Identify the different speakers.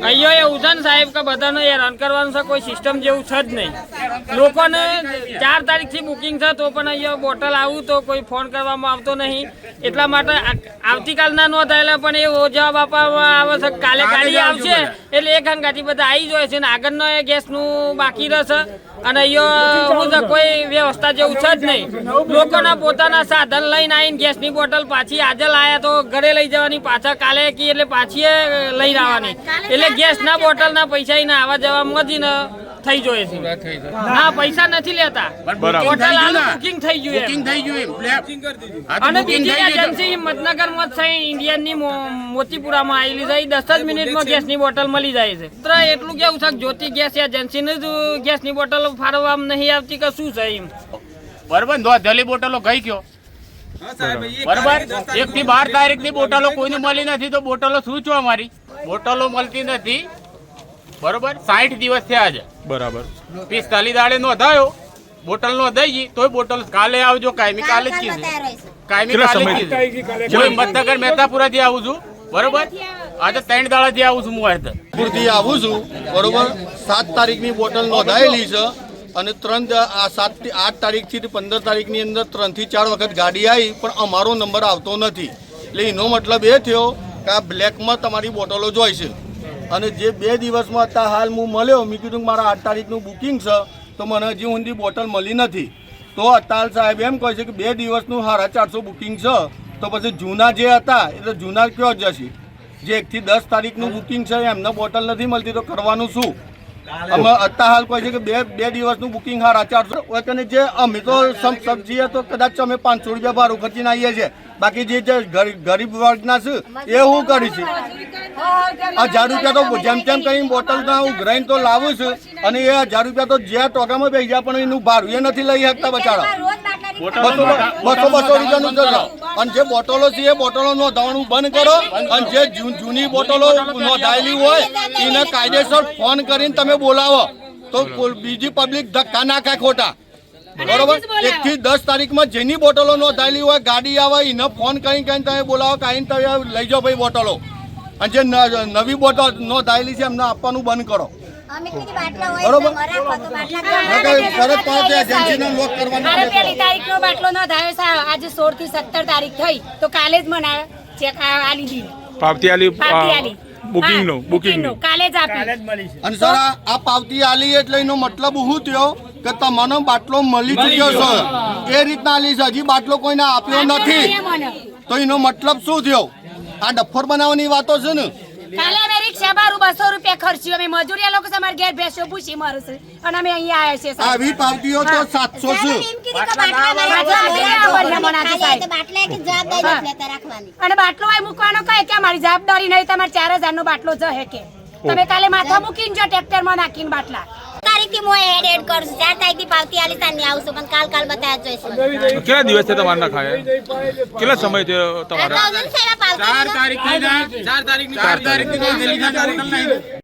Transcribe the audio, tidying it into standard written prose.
Speaker 1: અહીંયા એવું છે ને સાહેબ કે બધાને હેરાન કરવાનું છે, કોઈ સિસ્ટમ જેવું છે જ નહીં. લોકોને 4 તારીખથી બુકિંગ છે તો પણ અહીંયા બોટલ આવું તો કોઈ ફોન કરવામાં આવતો નહીં. એટલા માટે આવતીકાલના નોંધાયેલા પણ એવો જવાબ આપવામાં આવે છે કાલે ગાડી આવશે એટલે એક હંગાથી બધા આવી જાય છે ને આગળનો એ ગેસનું બાકી રહેશે. અને અહીંયા હું કોઈ વ્યવસ્થા જેવું છે જ નહીં. લોકોના પોતાના સાધન લઈને આવીને ગેસની બોટલ પાછી આજે લાયા તો ઘરે લઈ જવાની, પાછા કાલે કી એટલે પાછી લઈને આવવાની. એટલે ગેસના બોટલના પૈસા ને આવા જવામાં જ ને થઈ જોઈએ છે. ના પૈસા નથી લેતા, બોટલ આનું બુકિંગ થઈ ગયું અને બીજી એજન્સી હિંમતનગરમાં જ છે ઇન્ડિયનની મોતીપુરામાં આવેલી છે. 10 જ મિનિટમાં ગેસની બોટલ મળી જાય છે. એટલું કેવું છે જ્યોતિ ગેસ એજન્સીને જ ગેસની બોટલ ફાળવવામાં નહીં આવતી કે શું છે એમ.
Speaker 2: બરાબર નોંધેલી બોટલો ગઈ ગયો બરાબર 1 થી 12 તારીખની બોટલો કોઈને મળી નથી તો બોટલો શું છો અમારી બોટલો મળતી નથી. બરોબર 60 દિવસ થયા છે. બરાબર 45 દાડે નોંધાયો બોટલ નોંધાઈ ગઈ તોય બોટલ કાલે આવજો કાયમી કાલે જ કીધું કાયમી કાલે કીધું. મતનગર મહેતાપુરાથી આવું છું બરોબર આજે 3 દાડાથી આવું છું. હું
Speaker 3: પૂરથી આવું છું બરોબર 7 તારીખની બોટલ નોંધાયેલી છે અને 7 થી 8 તારીખથી 15 તારીખની અંદર 3 થી 4 વખત ગાડી આવી પણ અમારો નંબર આવતો નથી. એટલે એનો મતલબ એ થયો કે આ બ્લેકમાં તમારી બોટલો જોઈશે. અને જે 2 દિવસમાં અત્યારે હાલ હું મળ્યો મેં કીધું મારા 8 તારીખનું બુકિંગ છે તો મને હજી સુધી બોટલ મળી નથી. તો અત્યારે સાહેબ એમ કહે છે કે 2 દિવસનું 450 બુકિંગ છે તો પછી જૂના જે હતા એટલે જૂના કયો જશે. જે 1 થી 10 તારીખનું બુકિંગ છે એમને બોટલ નથી મળતી તો કરવાનું શું. અમે અત્યારે હાલ કહે છે કે 2 દિવસનું બુકિંગ 450 અને જે અમે તો સમજીએ તો કદાચ અમે 500 રૂપિયા ભાડું ખર્ચીને આવીએ છીએ. બાકી જે ગરીબ વર્ગના છે એ હું કરી છે 1000 રૂપિયા તો જેમ તેમ કઈ બોટલના હું ગ્રાઇન્ડ તો લાવું છું અને એ 1000 રૂપિયા તો જે ટોકામાં બેસી જાય પણ એનું ભાડું એ નથી લઈ શકતા બચારા. 200 રૂપિયાનું કરો અને જે બોટલો છે એ બોટલો નોંધાવાનું બંધ કરો અને જે જૂની બોટલો નોંધાયેલી હોય એને કાયદેસર ફોન કરીને તમે બોલાવો તો બીજી પબ્લિક ધક્કા ના ખાય ખોટા. બરોબર 1 થી 10 તારીખમાં જેની બોટલો નોંધાયેલી હોય ગાડી આવે એને ફોન કરીને તમે બોલાવો કાંઈ તમે લઈ જાઓ ભાઈ બોટલો. અને જે નવી બોટલ નોંધાયેલી છે એમને આપવાનું બંધ કરો. બરોબર
Speaker 4: પહેલી તારીખનો બાટલો નોંધાયો છે આજે 16 થી 17 તારીખ થઈ તો કાલે જ મને ચેક આલી દીધી પાવતી બુકિંગ નો કાલે જ આપી.
Speaker 3: અને સર આ પાવતી આલી એટલે એનો મતલબ શું થયો કે તમને બાટલો મળી ચૂક્યો છે એ રીતના આલી છે. હજી બાટલો કોઈને આપ્યો નથી તો એનો મતલબ શું થયો. આ ડફર બનાવવાની વાતો છે ને.
Speaker 4: કાલે અમે રિક્ષા ભાડું 200 રૂપિયા ખર્ચ્યું. અમે મજૂરિયા લોકો અમારા ઘેર બેસો પૂછી મારે છે અને અમે અહીંયા આવ્યા છીએ.
Speaker 3: આવી પાવતીઓ તો 700
Speaker 4: અને બાટલો હોય મૂકવાનો કહે કે અમારી જવાબદારી નહીં તમારે 4000 નો બાટલો જહે કે તમે કાલે માથા મૂકીને જો ટ્રેક્ટર માં નાખીને બાટલા
Speaker 5: તારીખથી હું એડ કરશું 4 તારીખથી પાવતી આલી તાની આવશું પણ કાલ બતાયા જોઈશું.
Speaker 6: કેટલા દિવસ છે તમારે ના ખાય કેટલા સમય છે તમારે
Speaker 2: 4 તારીખની